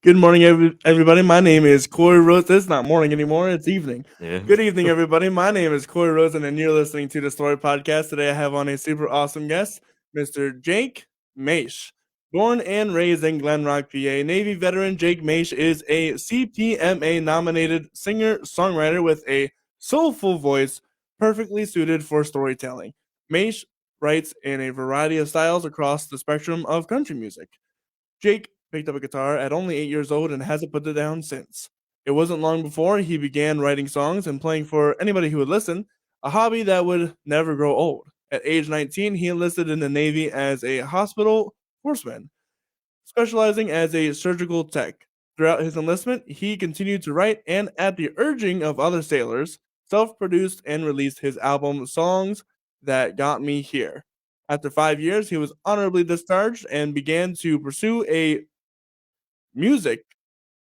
Good morning, everybody. My name is Corey Rosen. It's not morning anymore, it's evening. Yeah. Good evening, everybody. My name is Corey Rosen, and you're listening to the Story Podcast. Today, I have on a super awesome guest, Mr. Jake Mach. Born and raised in Glen Rock, PA, Navy veteran Jake Mach is a CPMA-nominated singer-songwriter with a soulful voice perfectly suited for storytelling. Mach writes in a variety of styles across the spectrum of country music. Jake picked up a guitar at only 8 years old and hasn't put it down since. It wasn't long before he began writing songs and playing for anybody who would listen, a hobby that would never grow old. At age 19, he enlisted in the Navy as a hospital corpsman, specializing as a surgical tech. Throughout his enlistment, he continued to write and, at the urging of other sailors, self produced and released his album Songs That Got Me Here. After 5 years, he was honorably discharged and began to pursue a music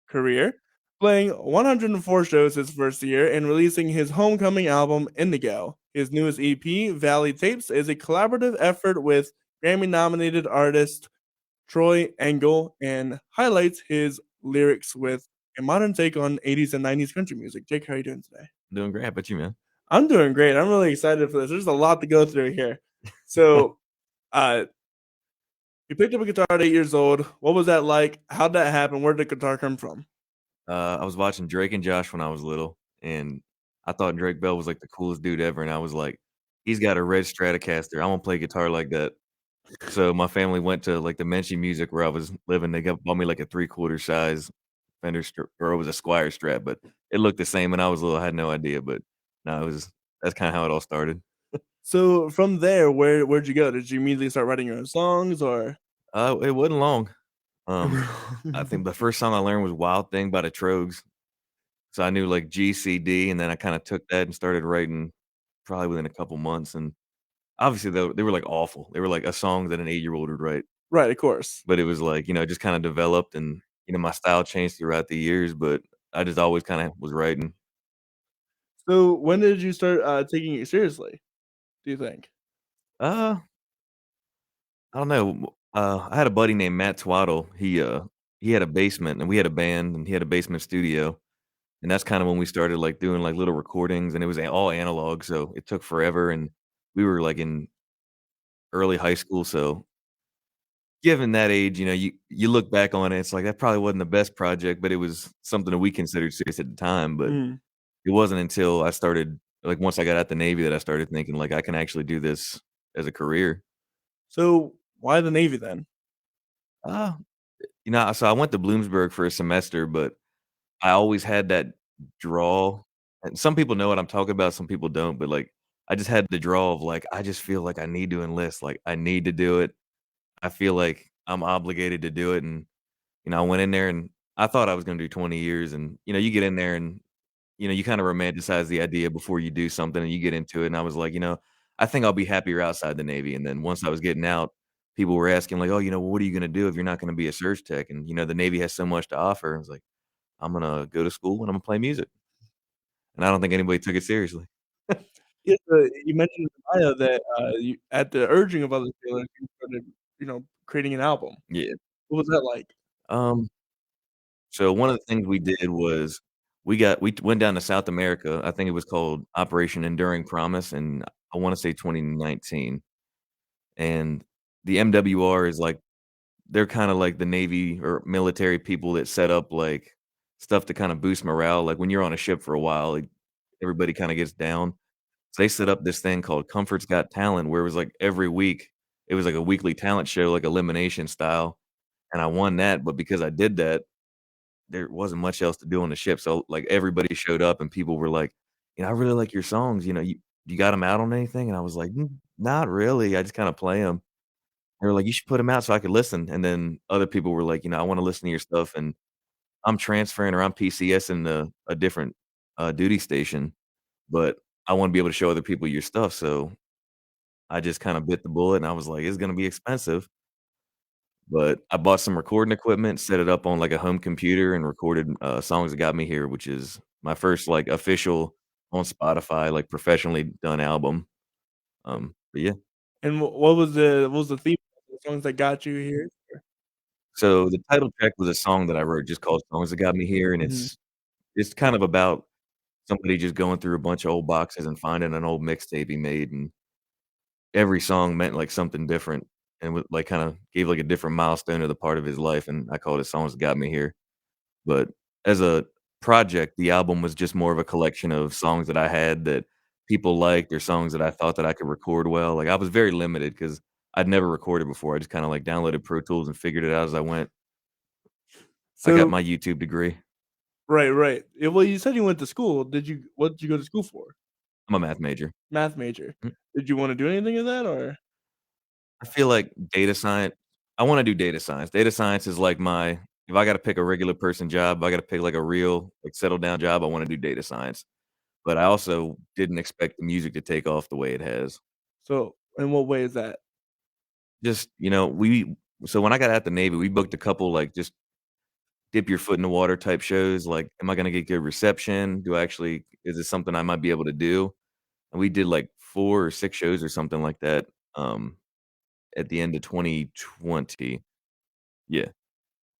career, playing 104 shows his first year and releasing his homecoming album Indigo. His newest EP, Valley Tapes, is a collaborative effort with Grammy nominated artist Troy Engel and highlights his lyrics with a modern take on 80s and 90s country music. Jake, how are you doing today? Doing great. How about you, man? I'm doing great. I'm really excited for this. There's a lot to go through here. So, uh, you picked up a guitar at 8 years old. What was that like? How'd that happen? Where did the guitar come from? I was watching Drake and Josh when I was little, and I thought Drake Bell was like the coolest dude ever. And I was like, he's got a red Stratocaster. I want to play guitar like that. So my family went to like the Menchie Music where I was living. They bought me like a 3/4 size Fender or it was a Squire Strat, but it looked the same. And I was little, I had no idea. But no, that's kind of how it all started. So from there, where'd you go? Did you immediately start writing your own songs or? It wasn't long. I think the first song I learned was Wild Thing by the Trogs. So I knew like GCD, and then I kinda took that and started writing probably within a couple months, and obviously, they were, like, awful. They were like a song that an 8-year-old would write, Right, of course. but it was like, it just kinda developed and, my style changed throughout the years, but I just always kinda was writing. So when did you start taking it seriously? Do you think? Uh, I don't know, I had a buddy named Matt Twaddle. He had a basement, and we had a band, and he had a basement studio, and that's kinda when we started, like, doing, like, little recordings, and it was a all analog, so it took forever, and we were, like, in early high school, so given that age, you look back on it, it's like that probably wasn't the best project, but it was something that we considered serious at the time, but Mm. it wasn't until I started like, once I got out the Navy that I started thinking, like, I can actually do this as a career. So why the Navy then? Uh, so I went to Bloomsburg for a semester, but I always had that draw, and some people know what I'm talking about, some people don't, but, like, I just had the draw of, like, I just feel like I need to enlist, like, I need to do it. I feel like I'm obligated to do it, and I went in there and I thought I was gonna do 20 years and, you get in there and, you kinda romanticize the idea before you do something and you get into it, and I was like, I think I'll be happier outside the Navy, and then once I was getting out, people were asking like, "Oh, well, what are you gonna do if you're not gonna be a surge tech?" And, the Navy has so much to offer. I was like, "I'm gonna go to school and I'm gonna play music." And I don't think anybody took it seriously. Yeah, you mentioned in the bio that you, at the urging of other sailors, you started, creating an album. Yeah. What was that like? Um, so one of the things we did was we went down to South America. I think it was called Operation Enduring Promise, and I wanna say 2019. And the MWR is like they're kinda like the Navy or military people that set up, like, stuff to kinda boost morale, like, when you're on a ship for a while, like, everybody kinda gets down. So they set up this thing called Comfort's Got Talent, where it was, like, every week, it was like a weekly talent show, like elimination style, and I won that, but because I did that, there wasn't much else to do on the ship, so, like, everybody showed up and people were like, "I really like your songs, you got them out on anything?" And I was like, not really, I just kinda play them." They were like, "You should put them out so I could listen." And then other people were like, "I wanna listen to your stuff, and I'm transferring or I'm PCSing to a different, duty station, but I wanna be able to show other people your stuff." So I just kinda bit the bullet, and I was like, "It's gonna be expensive." But I bought some recording equipment, set it up on, like, a home computer, and recorded, Songs That Got Me Here, which is my first, like, official on Spotify, like, professionally done album. But yeah. And what was the theme of the songs that got you here? So the title track was a song that I wrote just called "Songs That Got Me Here," and Mhm. it's kind of about somebody just going through a bunch of old boxes and finding an old mixtape he made, and every song meant, like, something different and would like, kinda gave, like, a different milestone to the part of his life, and I called it "Songs That Got Me Here." But as a project, the album was just more of a collection of songs that I had that people liked or songs that I thought that I could record well. Like, I was very limited because 'cause I'd never recorded before. I just kinda, like, downloaded Pro Tools and figured it out as I went. I got So my YouTube degree. right, right. Yeah, well, you said you went to school. What did you go to school for? I'm a math major. Math major. Mm. Did you wanna do anything in that or I feel like data science I wanna do data science. Data science is like my if I gotta pick a regular person job, if I gotta pick, like, a real, like, settled down job, I wanna do data science. But I also didn't expect the music to take off the way it has. so in what way is that? Just, we so when I got out the Navy, we booked a couple, like, just dip your foot in the water type shows, like, am I gonna get good reception? Do I actually is this something I might be able to do? And we did, like, 4 or 6 shows or something like that, at the end of 2020. Yeah,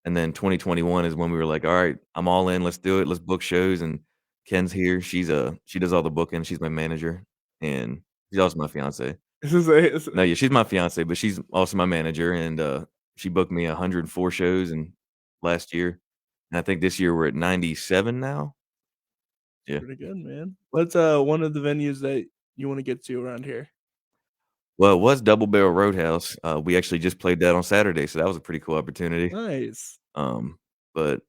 and then 2021 is when we were like, "Alright, I'm all in, let's do it, let's book shows," and Ken's here, she does all the booking, she's my manager, and she's also my fiancée. This is a this No, yeah, she's my fiancée, but she's also my manager, and, she booked me 104 shows in last year, and I think this year we're at 97 now? Yeah. pretty good, man. What's, one of the venues that you wanna get to around here? Well, it was Double Barrel Roadhouse, we actually just played that on Saturday, so that was a pretty cool opportunity, Nice. um, but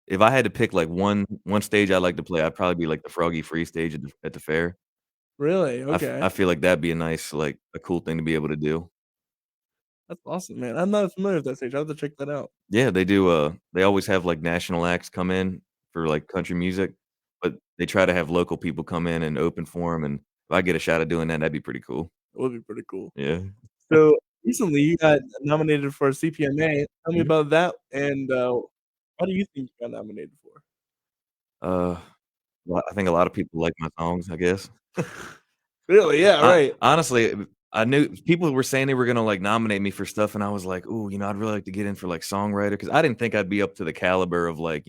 if I had to pick, like, one stage I'd like to play, I'd probably be, like, the Froggy Free stage at the fair. Really? I Okay. feel like that'd be a nice, like, a cool thing to be able to do. That's awesome, man. I'm not familiar with that stage. I'll have to check that out. Yeah, they always have, like, national acts come in for, like, country music, but they try to have local people come in and open for 'em, and if I get a shot at doing that, that'd be pretty cool. It would be pretty cool. Yeah. So, recently you got nominated for a CPMA. Tell me Mhm. about that, and, what do you think you got nominated for? Uh, well, I think a lot of people like my songs, I guess. Really? Yeah, right. Honestly, I knew people were saying they were gonna, like, nominate me for stuff, and I was like, "Ooh, I'd really like to get in for, like, songwriter," because I didn't think I'd be up to the caliber of, like,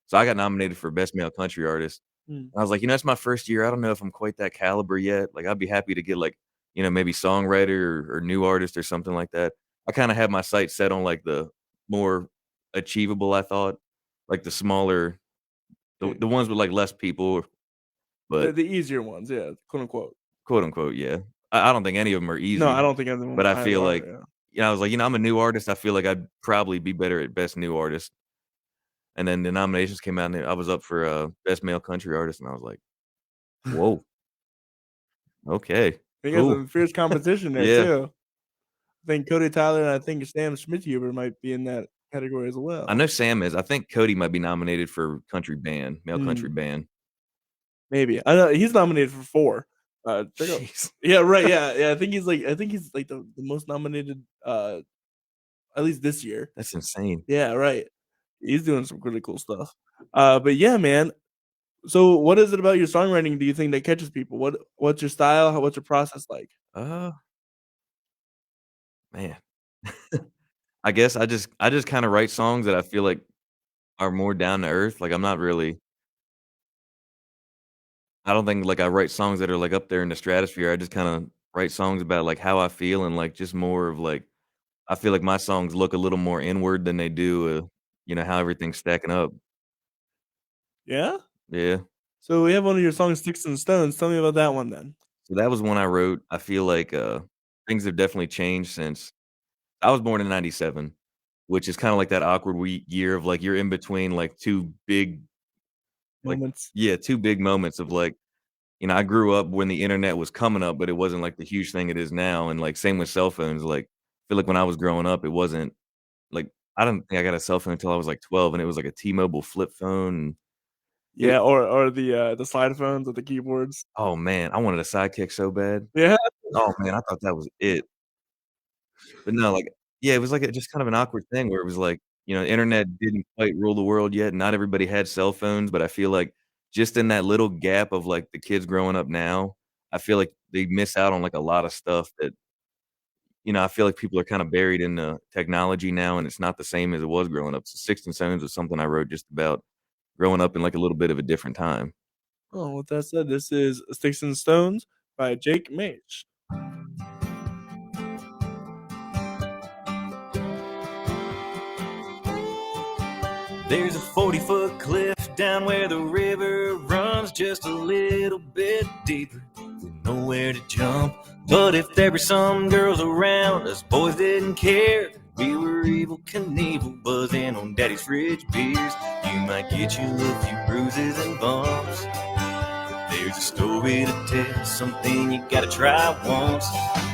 so I got nominated for Best Male Country Artist. Mm. I was like, "It's my first year, I don't know if I'm quite that caliber yet." Like, I'd be happy to get, like, maybe songwriter or new artist or something like that. I kinda had my sights set on, like, the more achievable, I thought, like, the smaller The the ones with, like, less people, the but the easier ones, yeah, quote, unquote. quote, unquote, yeah. I don't think any of them are No, I easy, don't think any of them but I either feel are, like yeah. I was like, I'm a new artist, I feel like I'd probably be better at Best New Artist, and then the nominations came out, and I was up for, Best Male Country Artist, and I was like, "Whoa, okay, You got cool." some fierce competition there Yeah. too. I think Cody Tyler and I think Sam Schmidhuber might be in that category as I well. know Sam is. I think Cody might be nominated for country band, male country Mm, band. maybe. I know he's nominated for 4. Check out Jeez, yeah, right, yeah, yeah, I think he's, like, the most nominated, at least this year. that's insane. Yeah, right. He's doing some really cool stuff. But yeah, man. So what is it about your songwriting do you think that catches people? What's your style? What's your process like? Uh, man, I guess I just kinda write songs that I feel like are more down to earth, like, I'm not really I don't think, like, I write songs that are, like, up there in the stratosphere, I just kinda write songs about, like, how I feel and, like, just more of, like I feel like my songs look a little more inward than they do, how everything's stacking up. Yeah? Yeah. So we have one of your songs, "Sticks and Stones." Tell me about that one then. So that was one I wrote. I feel like, things have definitely changed since I was born in '97, which is kinda like that awkward year of, like, you're in between, like, 2 big like Moments. yeah, 2 big moments of, like, I grew up when the internet was coming up, but it wasn't, like, the huge thing it is now, and, like, same with cell phones, like, I feel like when I was growing up, it wasn't like, I don't think I got a cell phone until I was, like, 12, and it was, like, a T-Mobile flip phone, and it Yeah, or the slide phones with the keyboards. oh, man, I wanted a Sidekick so bad. Yeah. Oh, man, I thought that was it. But no, like yeah, it was like a just kind of an awkward thing where it was like, internet didn't quite rule the world yet, not everybody had cell phones, but I feel like just in that little gap of, like, the kids growing up now, I feel like they miss out on, like, a lot of stuff that, I feel like people are kinda buried in the technology now, and it's not the same as it was growing up. So Sticks and Stones was something I wrote just about growing up in, like, a little bit of a different time. Oh, with that said, this is Sticks and Stones by Jake Mach. There's a 40-foot cliff down where the river runs just a little bit deeper, with nowhere to jump. But if there were some girls around, us boys didn't care. We were evil Knievel, buzzing on daddy's fridge beers. You might get you a few bruises and bumps. There's a story to tell, something you gotta try once.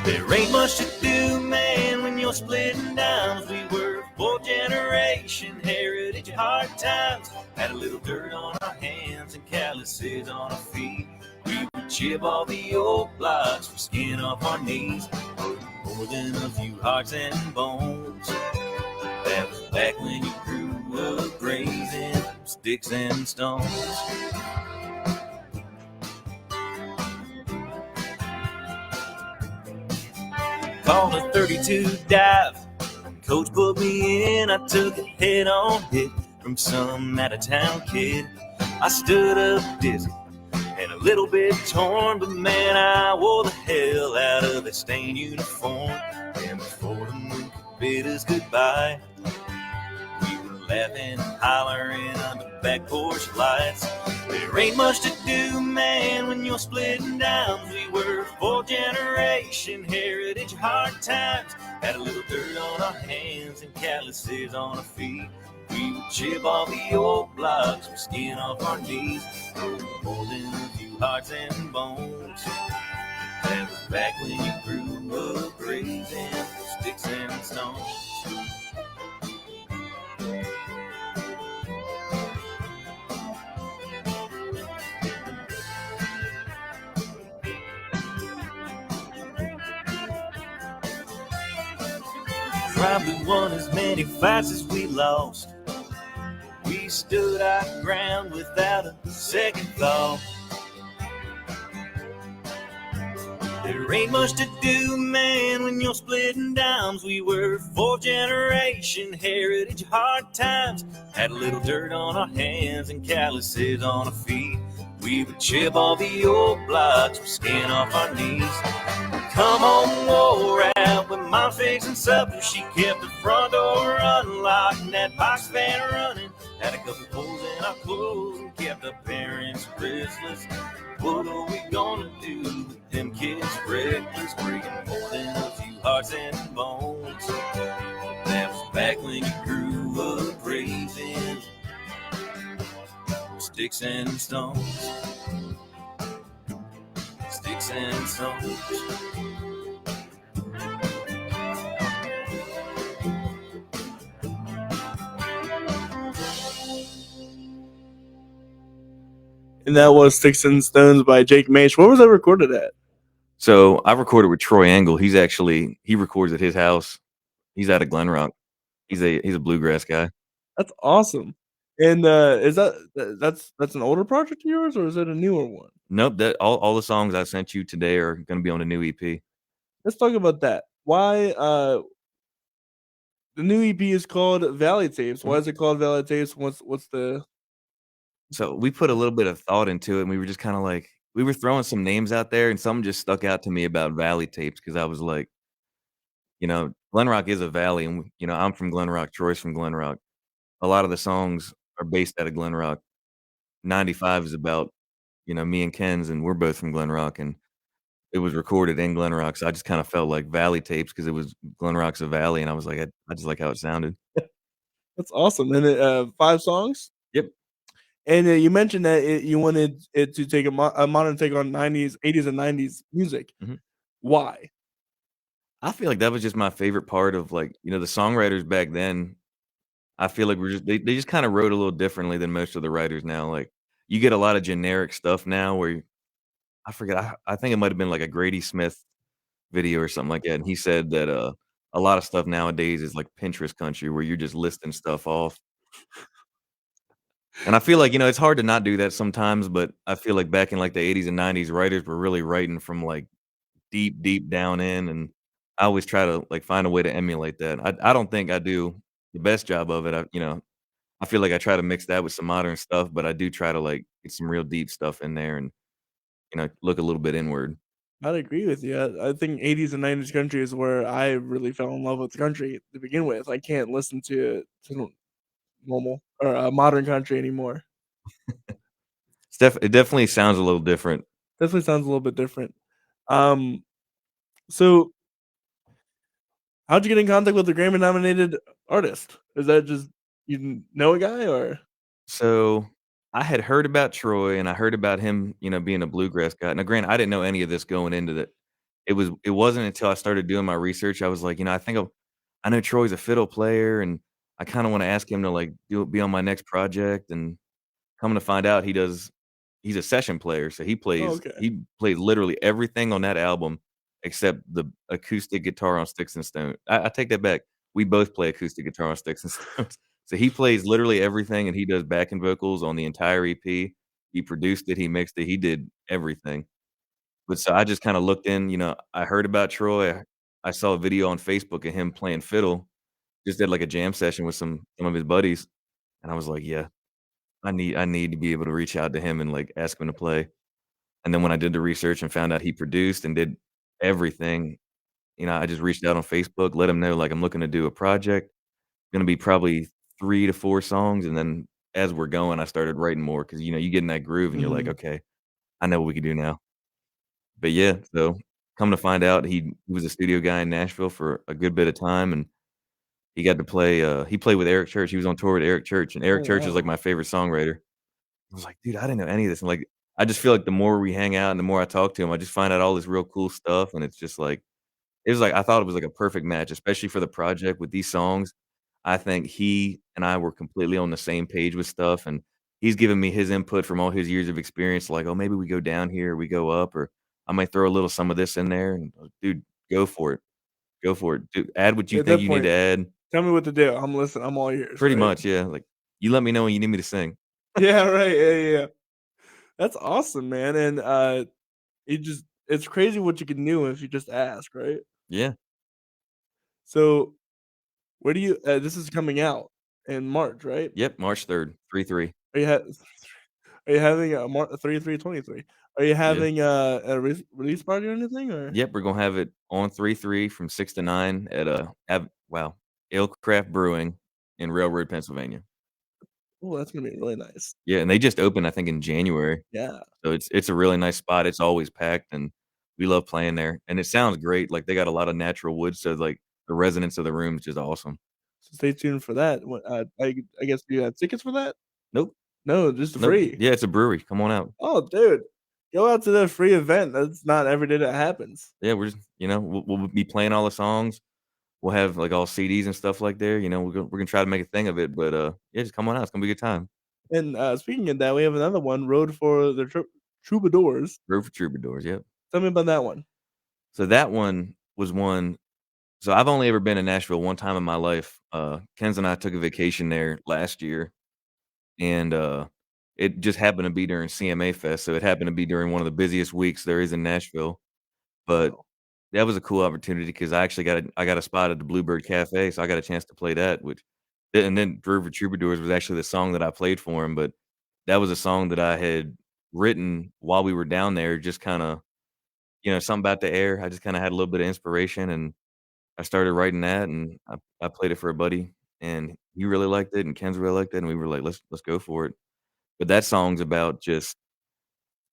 There ain't much to do, man, when you're splitting downs. We were fourth generation heritage, hard times. Had a little dirt on our hands and calluses on our feet. We would chip all the old blocks from skin off our knees. More than a few hearts and bones. That was back when you grew up grazing sticks and stones. Called a 32 dive. Coach put me in. I took a head-on hit from some out-of-town kid. I stood up dizzy and a little bit torn, but man, I wore the hell out of that stained uniform. And before the moon could bid us goodbye, we were laughing and hollering under back porch lights. There ain't much to do, man, when you're splitting downs. We were fourth generation heritage, hard times. Had a little dirt on our hands and calluses on our feet. We would chip all the old blocks from skin off our knees. More than a few hearts and bones. That was back when you grew up grazing sticks and stones. Probably won as many fights as we lost. We stood our ground without a second thought. There ain't much to do, man, when you're splitting downs. We were fourth generation heritage, hard times. Had a little dirt on our hands and calluses on our feet. We would chip all the old blocks from skin off our knees. Come home wore out with Mom fixing supper. She kept the front door unlocked and that box fan running. Had a couple holes in our clothes and kept our parents restless. What are we gonna do with them kids reckless, breaking more than a few hearts and bones? That was back when you grew up raising sticks and stones. Sticks and stones. And that was Sticks and Stones by Jake Mach. Where was that recorded at? So I recorded with Troy Angle. He records at his house. He's out of Glen Rock. He's a bluegrass guy. That's awesome. And is that's an older project of yours, or is it a newer one? Nope, that all the songs I sent you today are gonna be on a new EP. Let's talk about that. Why the new EP is called Valley Tapes. Why is it called Valley Tapes? What's the So we put a little bit of thought into it, and we were just kinda like we were throwing some names out there, and some just stuck out to me about Valley Tapes because I was like, Glen Rock is a valley, and I'm from Glen Rock, Troy's from Glen Rock. A lot of the songs are based out of Glen Rock. 95 is about, me and Ken's, and we're both from Glen Rock, and it was recorded in Glen Rock, so I just kinda felt like Valley Tapes because it was Glen Rock's a valley, and I was like, I just like how it sounded. That's awesome. And 5 songs? Yep. And you mentioned that you wanted it to take a modern take on 90s, 80s, and 90s music. Mhm. Why? I feel like that was just my favorite part of, like, the songwriters back then. I feel like they just kinda wrote a little differently than most of the writers now. Like, you get a lot of generic stuff now where I forget, I think it might have been like a Grady Smith video or something like that, and he said that, a lot of stuff nowadays is like Pinterest country where you're just listing stuff off. And I feel like, it's hard to not do that sometimes, but I feel like back in, like, the '80s and '90s, writers were really writing from, like, deep, deep down in, and I always try to, like, find a way to emulate that. I don't think I do the best job of it. I feel like I try to mix that with some modern stuff, but I do try to, like, get some real deep stuff in there and, look a little bit inward. I'd agree with you. I think 80s and 90s country is where I really fell in love with country to begin with. I can't listen to normal or, modern country anymore. It definitely sounds a little different. Definitely sounds a little bit different. Um, so how'd you get in contact with the Grammy-nominated artist? Is that just you know a guy or So, I had heard about Troy, and I heard about him, being a bluegrass guy. Now, granted, I didn't know any of this going into it. It wasn't until I started doing my research, I was like, I know Troy's a fiddle player, and I kinda wanna ask him to, like, be on my next project, and coming to find out he's a session player, so Oh, okay. he played literally everything on that album except the acoustic guitar on Sticks and Stones. I take that back. We both play acoustic guitar on Sticks and Stones. So he plays literally everything, and he does backing vocals on the entire EP. He produced it, he mixed it, he did everything. But so I just kinda looked in, I heard about Troy. I saw a video on Facebook of him playing fiddle, just did, like, a jam session with some of his buddies, and I was like, "Yeah, I need to be able to reach out to him and, like, ask him to play." And then when I did the research and found out he produced and did everything, I just reached out on Facebook, let him know, like, I'm looking to do a project, gonna be probably 3 to 4 songs, and then as we're going, I started writing more because you get in that groove and you're like, Mhm. "Okay, I know what we could do now." But yeah, so come to find out, he was a studio guy in Nashville for a good bit of time, and he got to play, he played with Eric Church. He was on tour with Eric Church, and Oh, Eric Church is, like, wow. my favorite songwriter. I was like, "Dude, I didn't know any of this," and, like, I just feel like the more we hang out and the more I talk to him, I just find out all this real cool stuff, and it's just like I thought it was, like, a perfect match, especially for the project with these songs. I think he and I were completely on the same page with stuff, and he's given me his input from all his years of experience, like, "Oh, maybe we go down here, we go up, or I might throw a little some of this in there," and, dude, go for it. Go for it. Dude, add what you At think that you need to point, add. tell me what to do. I'm listening. I'm all ears, Pretty right? much, yeah, like, you let me know when you need me to sing. Yeah, right. Yeah. That's awesome, man, and, it's crazy what you can do if you just ask, right? Yeah. So, where do you this is coming out in March, right? Yep, March 3rd, 3/3. Are you ha are you having a 3/3/23? Are you Yeah. having a release party or anything, or Yep, we're gonna have it on 3/3 from 6 to 9 at, Ale Brewing in Railroad, Pennsylvania. oh, that's gonna be really nice. Yeah, and they just opened, I think, in January, Yeah. so it's a really nice spot. It's always packed, and we love playing there, and it sounds great, like, they got a lot of natural wood, so, like, the resonance of the room is just awesome. So stay tuned for that. What, I guess do you have tickets for that? Nope, No, just nope. free. Yeah, it's a brewery, come on out. Oh, dude, go out to that free event. That's not every day that happens. Yeah, we're just we'll be playing all the songs. We'll have, like, all CDs and stuff like there, we're gonna try to make a thing of it, but, yeah, just come on out, it's gonna be a good time. And, speaking of that, we have another one, Road for the Troubadours. Road for Troubadours, yep. Tell me about that one. So that one was one so I've only ever been in Nashville one time in my life. Ken's and I took a vacation there last year, and, it just happened to be during CMA Fest, so it happened to be during one of the busiest weeks there is in Nashville, but Wow. that was a cool opportunity because I got a spot at the Bluebird Cafe, so I got a chance to play that, which and then River Troubadours was actually the song that I played for him, but that was a song that I had written while we were down there, just kinda, something about the air. I just kinda had a little bit of inspiration, and I started writing that, and I played it for a buddy, and he really liked it, and Ken's really liked it, and we were like, "Let's go for it." But that song's about just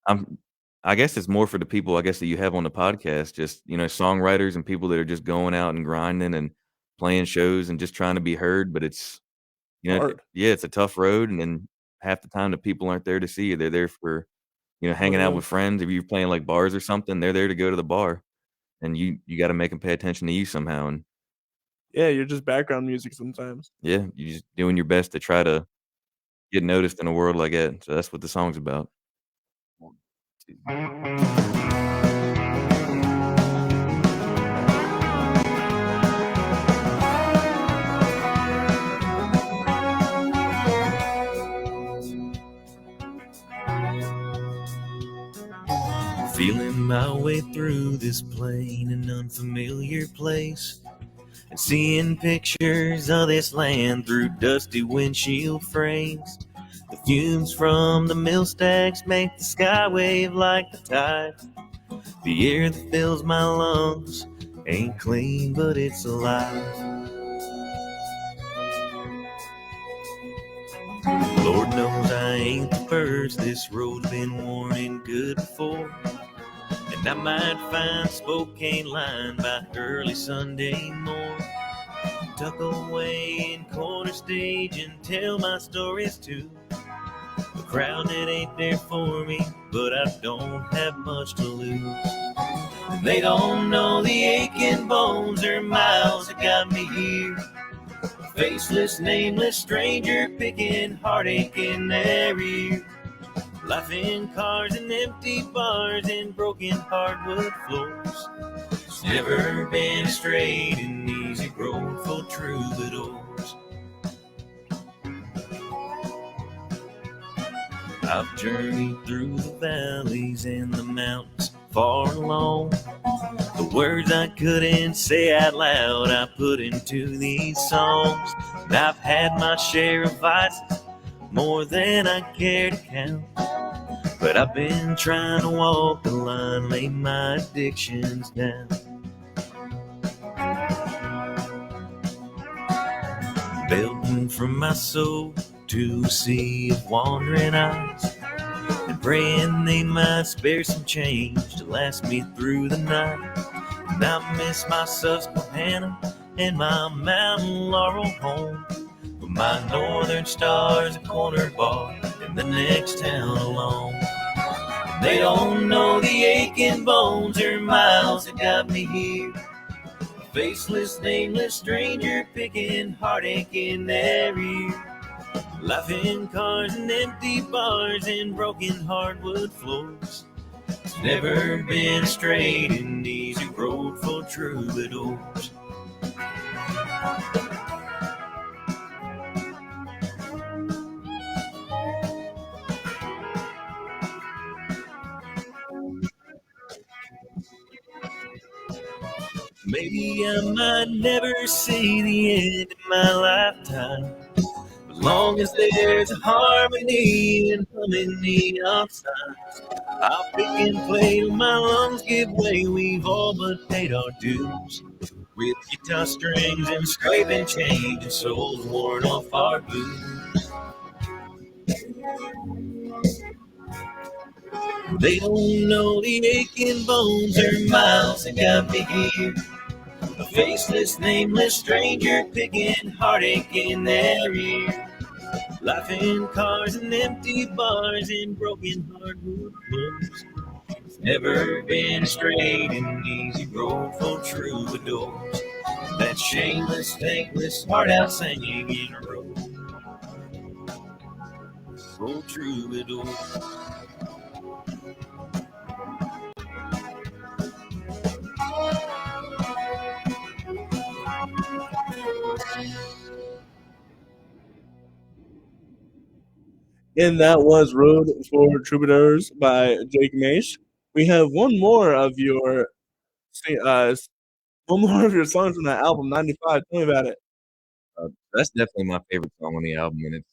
I'm I guess it's more for the people, I guess, that you have on the podcast, just, songwriters and people that are just going out and grinding and playing shows and just trying to be heard, but it's, Hard. yeah, it's a tough road, and then half the time the people aren't there to see you, they're there for, Oh, hanging out yeah. with friends. If you're playing, like, bars or something, they're there to go to the bar, and you gotta make them pay attention to you somehow, and Yeah, you're just background music sometimes. yeah, you just doing your best to try to get noticed in a world like that, so that's what the song's about. 1, 2. Feeling my way through this plain and unfamiliar place, and seeing pictures of this land through dusty windshield frames. The fumes from the mill stacks make the sky wave like the tide. The air that fills my lungs ain't clean, but it's alive. Lord knows I ain't the first. This road's been worn and good before, and I might find Spokane line by early Sunday morn. Tuck away in corner stage and tell my stories too. A crowd that ain't there for me, but I don't have much to lose. And they don't know the aching bones or miles that got me here. A faceless, nameless stranger picking heartache in their ear. Life in cars and empty bars and broken hardwood floors. It's never been a straight and easy road for troubadours. I've journeyed through the valleys and the mountains far along. The words I couldn't say out loud I put into these songs. And I've had my share of vices, more than I care to count. But I've been trying to walk the line, lay my addictions down. Belting from my soul to a sea of wandering eyes, and praying they might spare some change to last me through the night. And I miss my Susquehanna and my mountain laurel home, but my northern star's a corner bar in the next town along. And they don't know the aching bones or miles that got me here. A faceless, nameless stranger picking heartache in their ear. Life in cars and empty bars and broken hardwood floors. It's never been a straight and easy road for troubadours. Maybe I might never see the end of my lifetime, as long as there's a harmony and humming neon signs. I'll pick and play till my lungs give way. We've all but paid our dues, with guitar strings and scraping change and souls worn off our boots. They don't know the aching bones or miles that got me here. A faceless, nameless stranger picking heartache in their ear. Life in cars and empty bars and broken hardwood floors. It's never been a straight and easy road for troubadours. That shameless, thankless, heart out singing in a row for troubadours. And that was Road for Troubadours by Jake Mach. We have one more of your songs from that album, 95. Tell me about it. That's definitely my favorite song on the album, and it's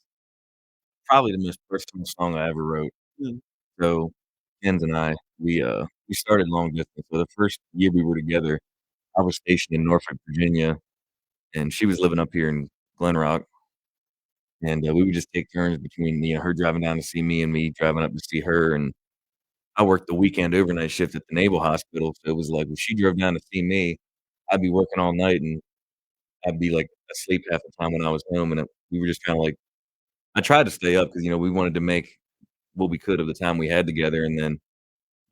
probably the most personal song I ever wrote. Mm. So, Ken's and I, we started long distance. So the first year we were together, I was stationed in Norfolk, Virginia, and she was living up here in Glen Rock. And we would just take turns between her driving down to see me and me driving up to see her. And I worked the weekend overnight shift at the Naval Hospital, so it was like when she drove down to see me, I'd be working all night and I'd be like asleep half the time when I was home. And we were just kind of like, I tried to stay up because we wanted to make what we could of the time we had together. And then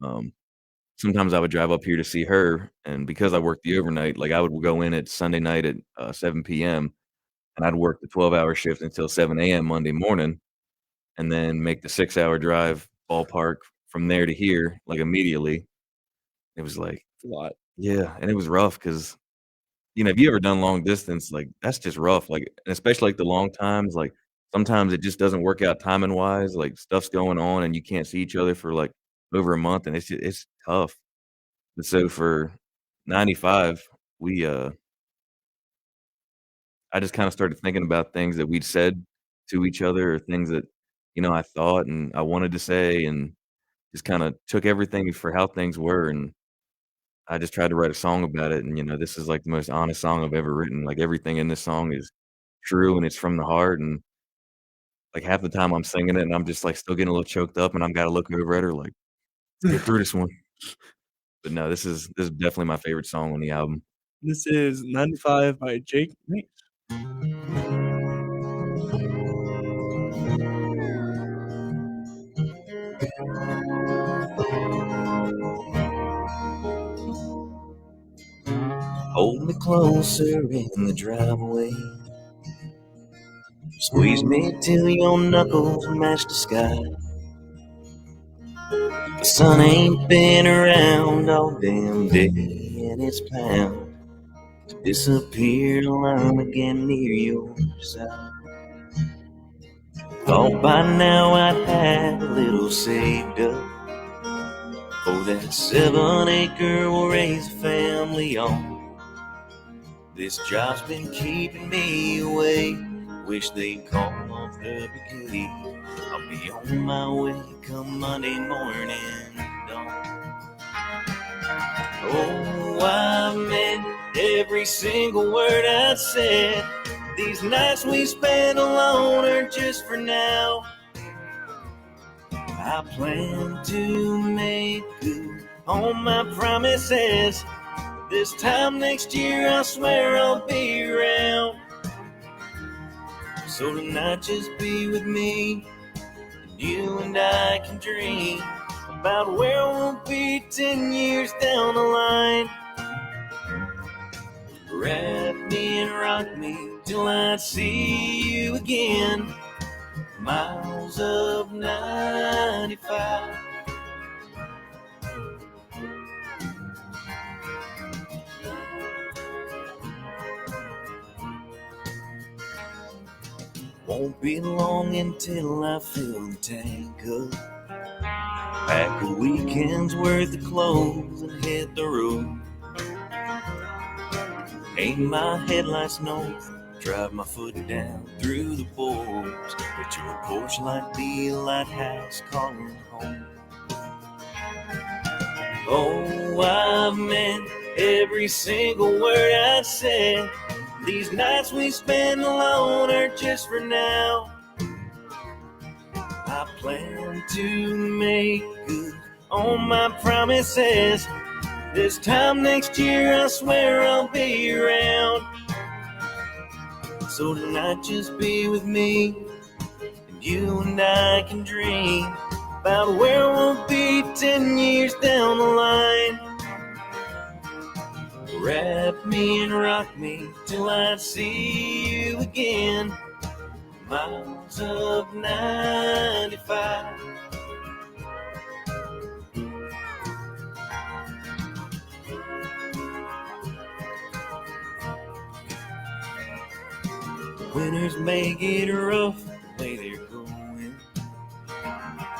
um, sometimes I would drive up here to see her, and because I worked the overnight, like I would go in at Sunday night at 7 p.m. and I'd work the 12-hour shift until 7 a.m. Monday morning, and then make the 6-hour drive ballpark from there to here, like immediately. It was like It's a lot. yeah, and it was rough because have you ever done long distance? Like that's just rough. Like, and especially like the long times, like sometimes it just doesn't work out timing wise. Like stuff's going on and you can't see each other for like over a month, and it's tough. But so for 95, we, I just kinda started thinking about things that we'd said to each other or things that, I thought and I wanted to say and just kinda took everything for how things were, and I just tried to write a song about it, and, this is, like, the most honest song I've ever written. Like, everything in this song is true, and it's from the heart, and, like, half the time I'm singing it, and I'm just, like, still getting a little choked up, and I've gotta look over at her like, "Let's get through this one." But no, this is definitely my favorite song on the album. This is 95 by Jake Mach. Hold me closer in the driveway. Squeeze me till your knuckles match the sky. The sun ain't been around all damn day, and it's bound to disappear till I'm again near your side. Thought by now I'd had a little saved up for that 7-acre we'll raise a family on. This job's been keeping me away. Wish they'd call off the brigade. I'll be on my way come Monday morning dawn. Oh, I've meant every single word I said. These nights we spend alone are just for now. I plan to make good on my promises. This time next year I swear I'll be around. So tonight just be with me, and you and I can dream about where we'll be 10 years down the line. Wrap me and rock me till I see you again. Miles of 95. Won't be long until I fill the tank up. Pack a weekend's worth of clothes and hit the road. Aim my headlights north, drive my foot down through the boards. Picture a porch like the lighthouse calling home. Oh, I've meant every single word I said. These nights we spend alone are just for now. I plan to make good on my promises. This time next year I swear I'll be around. So tonight just be with me, and you and I can dream about where we'll be 10 years down the line. Wrap me and rock me till I see you again. Miles of 95. Winters may get rough the way they're going,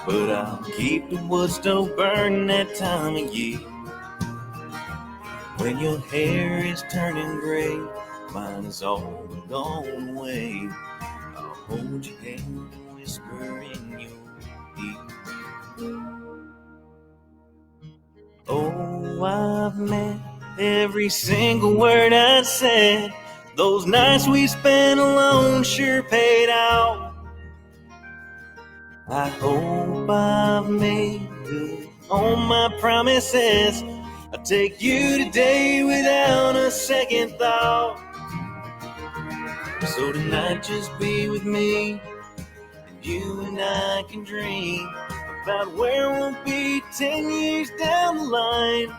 but I'll keep the wood stove burning that time of year. When your hair is turning gray, mine is all gone away. I'll hold your hand and whisper in your ear. Oh, I've meant every single word I said. Those nights we spent alone sure paid out. I hope I've made good on my promises. I take you today without a second thought. So tonight just be with me, and you and I can dream about where we'll be 10 years down the line.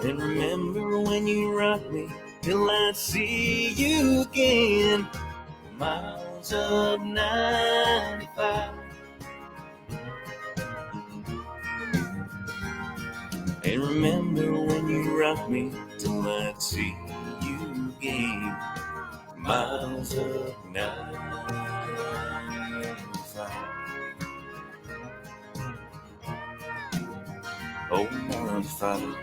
And remember when you rock me till I see you again. Miles of 95. And remember when you rock me till I see you again. Miles of 95. old mother father.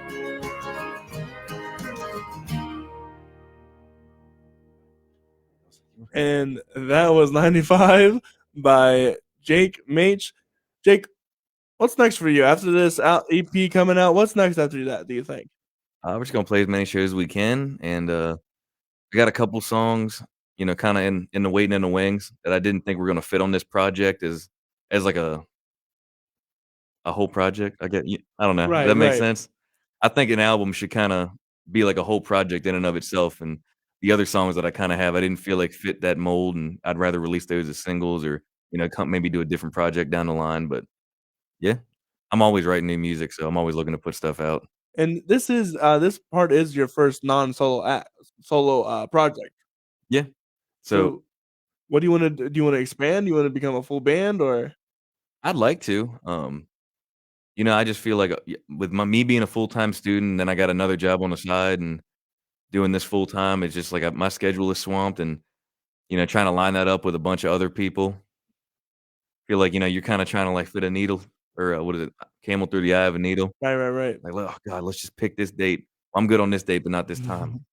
And that was 95 by Jake Mach. Jake, what's next for you after this EP coming out? What's next after that, do you think? We're just gonna play as many shows as we can, and I got a couple songs, you know, kinda in the waiting in the wings that I didn't think were gonna fit on this project as like a whole project. I don't know. Does Right, that make right. sense? I think an album should kinda be like a whole project in and of itself, and the other songs that I kinda have, I didn't feel like fit that mold, and I'd rather release those as singles or, you know, come maybe do a different project down the line, but yeah, I'm always writing new music, so I'm always looking to put stuff out. And this part is your first non-solo solo project. Yeah. So, So what do you want to do? Do you want to expand? Do you want to become a full band or I'd like to, you know, I just feel like, with me being a full-time student, then I got another job on the side and doing this full-time, it's just like, my schedule is swamped and, you know, trying to line that up with a bunch of other people. Feel like, you know, you're kinda trying to, like, fit a needle or, what is it? Camel through the eye of a needle. right, right, right. Like, "Oh god, let's just pick this date. I'm good on this date, but not this time."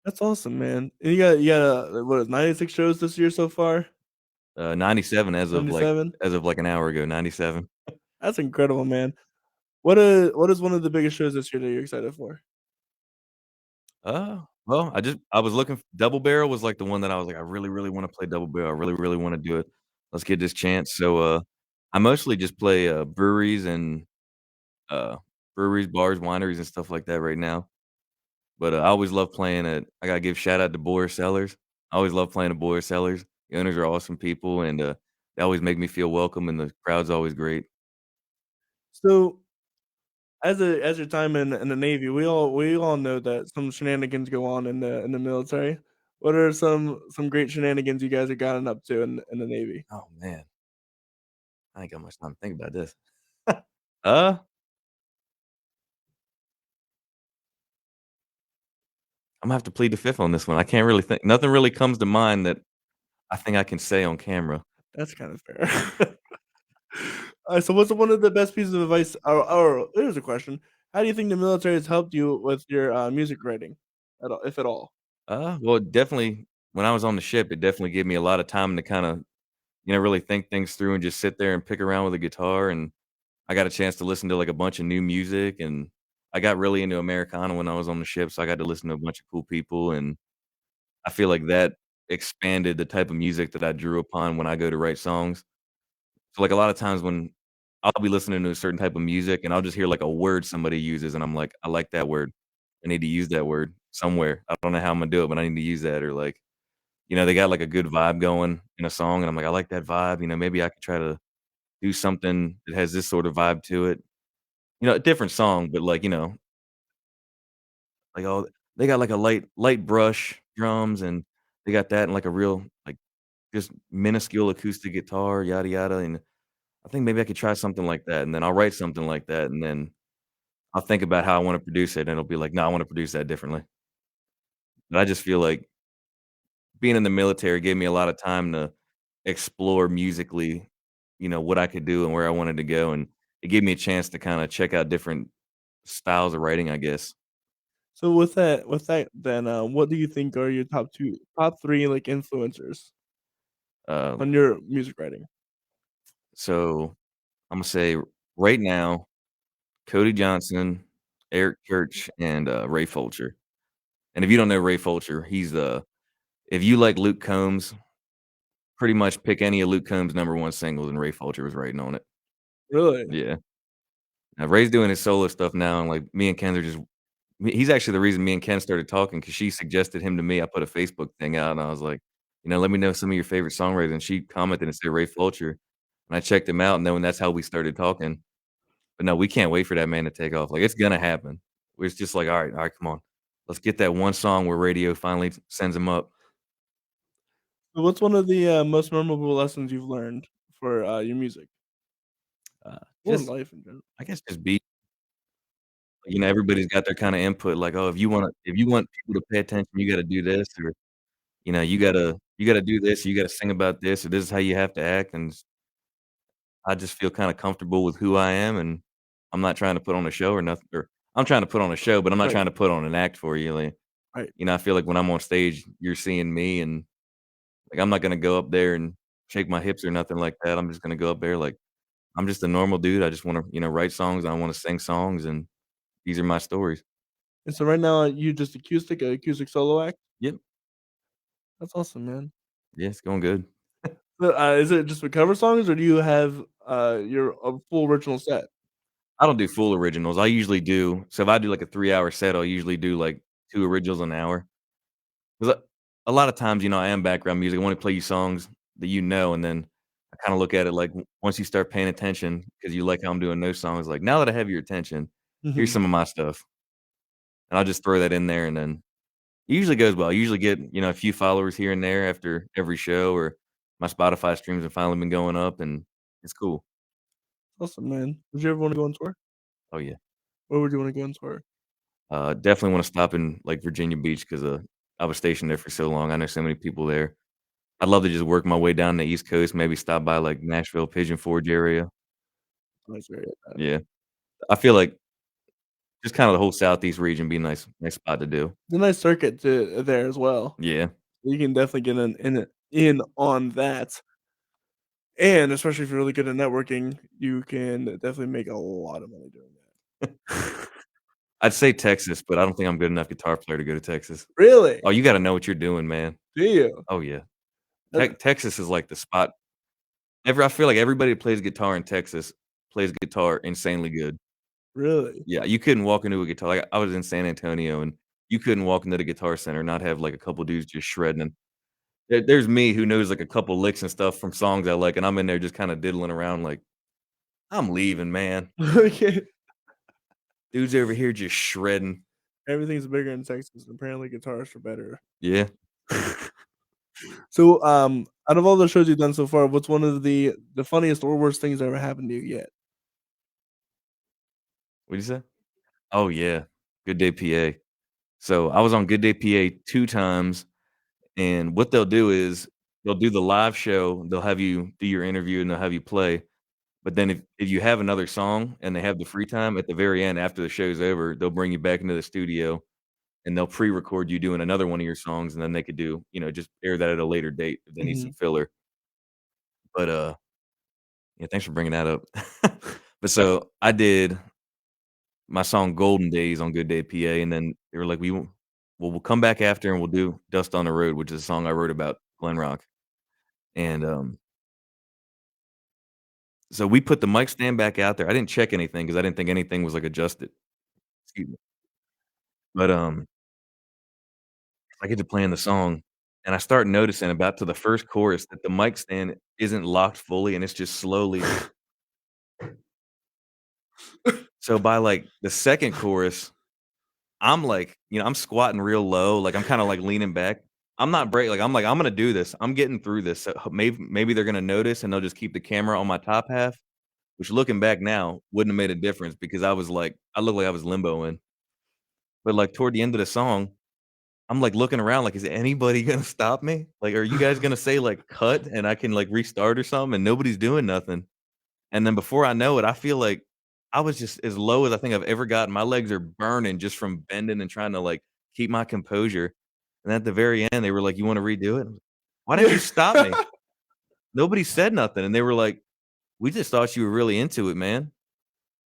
That's awesome, man. And you got what is 96 shows this year so far? 97 97. as of, like, an hour ago, 97. That's incredible, man. What is one of the biggest shows this year that you're excited for? Well, I was looking Double Barrel was, like, the one that I was like, "I really, really wanna play Double Barrel. I really, really wanna do it. Let's get this chance." So, I mostly just play, uh, breweries, bars, wineries, and stuff like that right now. But, I always love playing at I gotta give shout out to Boyer Cellars. I always love playing at Boyer Cellars. The owners are awesome people, and, they always make me feel welcome, and the crowd's always great. So, as your time in the Navy, we all know that some shenanigans go on in the military. What are some great shenanigans you guys have gotten up to in the Navy? Oh, man. I ain't got much time to think about this. Uh, Imma have to plead the 5th on this one. I can't really think nothing really comes to mind that I think I can say on camera. That's kind of fair. So what's one of the best pieces of advice or here's a question. How do you think the military has helped you with your, music writing at all if at all? Well, definitely when I was on the ship, it definitely gave me a lot of time to kinda, you know, really think things through and just sit there and pick around with a guitar, and I got a chance to listen to, like, a bunch of new music, and I got really into Americana when I was on the ship, so I got to listen to a bunch of cool people, and I feel like that expanded the type of music that I drew upon when I go to write songs. So, like, a lot of times when I'll be listening to a certain type of music, and I'll just hear, like, a word somebody uses, and I'm like, "I like that word. I need to use that word somewhere. I don't know how Imma do it, but I need to use that," or, like, you know, they got, like, a good vibe going in a song, and I'm like, "I like that vibe, you know, maybe I could try to do something that has this sort of vibe to it." You know, a different song, but, like, you know, like, oh, they got, like, a light brush drums, and they got that and, like, a real, like, just minuscule acoustic guitar, yada, yada, and I think maybe I could try something like that, and then I'll write something like that, and then I'll think about how I wanna produce it, and it'll be like, "No, I wanna produce that differently." But I just feel like being in the military gave me a lot of time to explore musically, you know, what I could do and where I wanted to go, and it gave me a chance to kinda check out different styles of writing, I guess. So with that then, what do you think are your top 3, like, influencers Um, on your music writing? so Imma say right now, Cody Johnson, Eric Church, and, Ray Fulcher. And if you don't know Ray Fulcher, he's, if you like Luke Combs, pretty much pick any of Luke Combs' number 1 singles, and Ray Fulcher was writing on it. Really? Yeah. Now Ray's doing his solo stuff now, and, like, me and Ken are just he's actually the reason me and Ken started talking because she suggested him to me. I put a Facebook thing out, and I was like, you know, "Let me know some of your favorite songwriters," and she commented and said Ray Fulcher, and I checked him out, and then that's how we started talking. But no, we can't wait for that man to take off. Like, it's gonna happen. It's just like, all right, come on. Let's get that one song where radio finally sends him up." So what's one of the, most memorable lessons you've learned for, your music Uh, or in just life in general? I guess just be you know, everybody's got their kinda input, like, "Oh, if you want people to pay attention, you gotta do this," or, you know, you gotta do this, you gotta sing about this, or this is how you have to act," and I just feel kinda comfortable with who I am, and I'm not trying to put on a show or nothing, or I'm trying to put on a show, but I'm not Right. trying to put on an act for you, like, Right. I feel like when I'm on stage, you're seeing me, and, like, I'm not gonna go up there and shake my hips or nothing like that. I'm just gonna go up there like, I'm just a normal dude. I just wanna, write songs, I wanna sing songs, and these are my stories. And so right now, you just acoustic solo act? Yep. That's awesome, man. Yeah, it's going good. So, is it just with cover songs, or do you have, your a full original set? I don't do full originals. I usually do, so if I do, like, a 3-hour set, I'll usually do, like, 2 originals an hour. 'Cause a lot of times, I am background music. I wanna play you songs that you know, and then I kinda look at it like once you start paying attention, because you like how I'm doing those songs, like, now that I have your attention, here's Mhm. some of my stuff, and I'll just throw that in there, and then it usually goes well. I usually get, a few followers here and there after every show, or my Spotify streams have finally been going up, and it's cool. Awesome, man. Would you ever wanna go on tour? Oh, yeah. Where would you wanna go on tour? Definitely wanna stop in, like, Virginia Beach 'cause, I was stationed there for so long. I know so many people there. I'd love to just work my way down the East Coast, maybe stop by, like, Nashville, Pigeon Forge area. Nice area. Yeah. I feel like just kinda the whole Southeast region be a nice spot to do. It's a nice circuit to there as well. Yeah. You can definitely get in on that, and especially if you're really good at networking, you can definitely make a lot of money doing that. I'd say Texas, but I don't think I'm good enough guitar player to go to Texas. Really? Oh, you gotta know what you're doing, man. Do you? Oh, yeah. Uh, Texas is, like, the spot. I feel like everybody that plays guitar in Texas plays guitar insanely good. really? Yeah, you couldn't walk into a guitar, like, I was in San Antonio, and you couldn't walk into the Guitar Center and not have, like, a couple dudes just shredding, and there's me who knows, like, a couple licks and stuff from songs I like, and I'm in there just kinda diddling around like, "I'm leaving, man. Okay. Dude's over here just shredding." Everything's bigger in Texas, apparently guitars are better. Yeah. So, out of all the shows you've done so far, what's one of the funniest or worst things that ever happened to you yet? What'd you say? Oh, yeah. Good Day PA. So, I was on Good Day PA 2 times, and what they'll do is they'll do the live show, they'll have you do your interview, and they'll have you play, but then if you have another song and they have the free time, at the very end, after the show's over, they'll bring you back into the studio, and they'll pre-record you doing another one of your songs, and then they could do, just air that at a later date if they need some Mhm. filler. But, yeah, thanks for bringing that up. But so, I did my song "Golden Days" on Good Day PA, and then they were like, we'll come back after and we'll do Dust on the Road," which is a song I wrote about Glen Rock, and, so we put the mic stand back out there. I didn't check anything because I didn't think anything was, like, adjusted. Excuse me. But, I get to playing the song, and I start noticing about to the first chorus that the mic stand isn't locked fully, and it's just slowly. So by, like, the second chorus, I'm like, I'm squatting real low, like, I'm kinda, like, leaning back. I'm not like, "I'm gonna do this. I'm getting through this." So, maybe they're gonna notice, and they'll just keep the camera on my top half, which looking back now wouldn't have made a difference because I looked like I was limboing. But, like, toward the end of the song, I'm, like, looking around like, "Is anybody gonna stop me? Like, are you guys gonna say, like, 'cut' and I can, like, restart or something?" And nobody's doing nothing. And then before I know it, I feel like I was just as low as I think I've ever gotten. My legs are burning just from bending and trying to, like, keep my composure. And at the very end, they were like, "You wanna redo it?" "Why didn't Yeah. you stop me?" Nobody said nothing, and they were like, "We just thought you were really into it, man."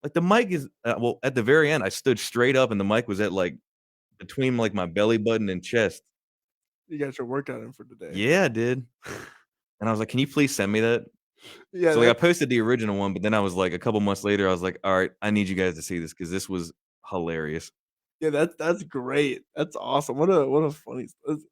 Like, the mic is well, at the very end, I stood straight up, and the mic was at, like, between, like, my belly button and chest. You got your workout in for today. Yeah, I did. And I was like, "Can you please send me that?" Yeah, So, like, I that posted the original one, but then I was like a couple months later, I was like, "Alright, I need you guys to see this because this was hilarious." yeah, that's great. That's awesome. What a funny that's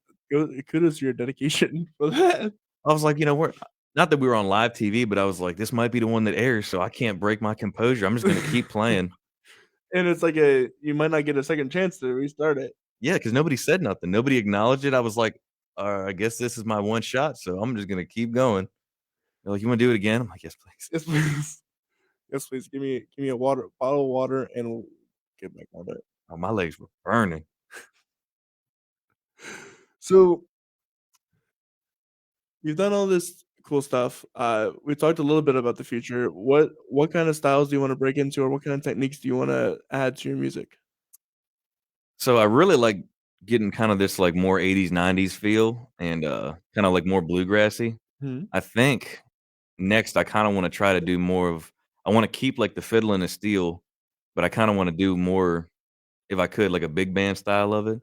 kudos to your dedication for that. I was like, we're not that we were on live TV, but I was like, "This might be the one that airs, so I can't break my composure. I'm just gonna keep playing." And it's like a you might not get a second chance to restart it. Yeah, because nobody said nothing. Nobody acknowledged it. I was like, I guess this is my one shot, so I'm just gonna keep going." They're like, "You wanna do it again?" I'm like, "Yes, please." Yes, please. Yes, please. Give me a bottle of water, and we'll get back on it. Oh, my legs were burning. So, you've done all this cool stuff. We talked a little bit about the future. What kind of styles do you wanna break into, or what kind of techniques do you wanna add to your music? So I really like getting kind of this, like, more 80s, 90s feel and, kinda, like, more bluegrassy. Mhm. I think next I kinda wanna try to do more of I wanna keep, like, the fiddle and the steel, but I kinda wanna do more, if I could, like, a big band style of it.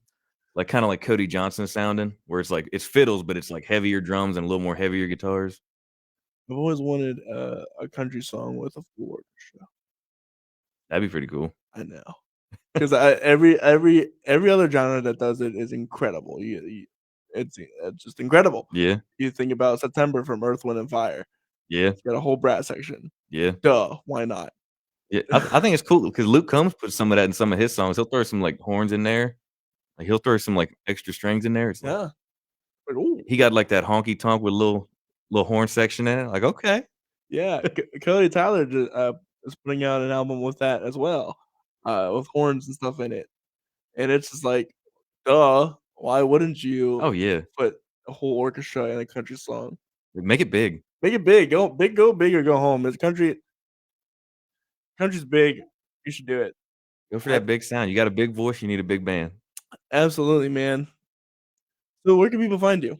Like, kinda like Cody Johnson sounding, where it's like it's fiddles, but it's, like, heavier drums and a little more heavier guitars. I've always wanted a country song with a full orchestra. That'd be pretty cool. I know, 'cause every other genre that does it is incredible. It's just incredible. Yeah, You think about September from Earth, Wind& and Fire. yeah, It's got a whole brass section. yeah, Duh, why not? yeah. I think it's cool because Luke Combs put some of that in some of his songs. He'll throw some, like, horns in there. Like, he'll throw some, like, extra strings in there. It's like Yeah. Like, ooh. he got, like, that honky tonk with a little horn section in it. Like, okay. Yeah, Cody Tyler is putting out an album with that as well, with horns and stuff in it, and it's just like, duh, why wouldn't Oh, you yeah. put a whole orchestra in a country song? Like, make it big. Make it big, go big or go home. It's country's big, you should do it. Go for I that big sound. You got a big voice, you need a big band. absolutely, man. So where can people find you?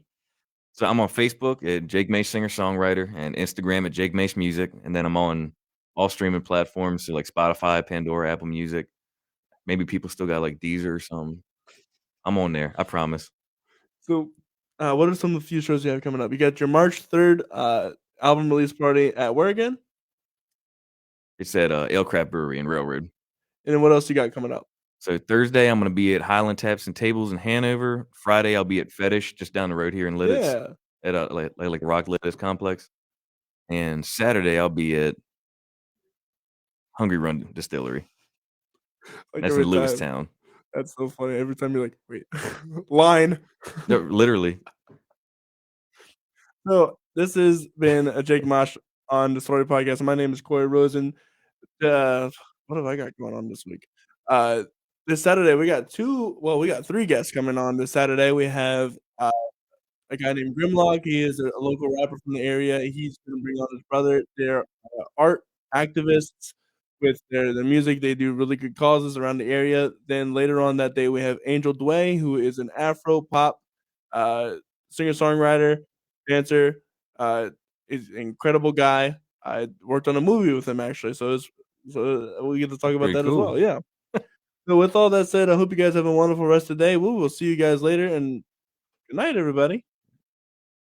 So I'm on Facebook at Jake Mach singer-songwriter and Instagram at Jake Mach Music, and then I'm on all streaming platforms, so like Spotify, Pandora, Apple Music. Maybe people still got like Deezer or something. I'm on there, I promise. So, what are some of the few shows you have coming up? You got your March 3rd, album release party at where again? It's at Ale Crap Brewery in Railroad. And then what else you got coming up? So Thursday, I'm gonna be at Highland Taps and Tables in Hanover. Friday, I'll be at Fetish just down the road here in Lidditz Yeah. at like Rock Lidditz complex. And Saturday, I'll be at Hungry Run Distillery. Like That's in every time. Lewistown. That's so funny. Every time you're like, "Wait, line." No, literally. So, this has been a Jake Mach on the Story Podcast. My name is Corey Rosen. What have I got going on this week? This Saturday, we got 3 guests coming on this Saturday. We have, a guy named Grimlock. He is a local rapper from the area. He's gonna bring on his brother. They're, art activists with their music. They do really good causes around the area. Then later on that day, we have Angel Dway, who is an Afro pop, uh, singer-songwriter, dancer, is an incredible guy. I worked on a movie with him actually, so we get to talk about Pretty that as well, cool. yeah. So with all that said, I hope you guys have a wonderful rest of the day. We will see you guys later, and good night, everybody.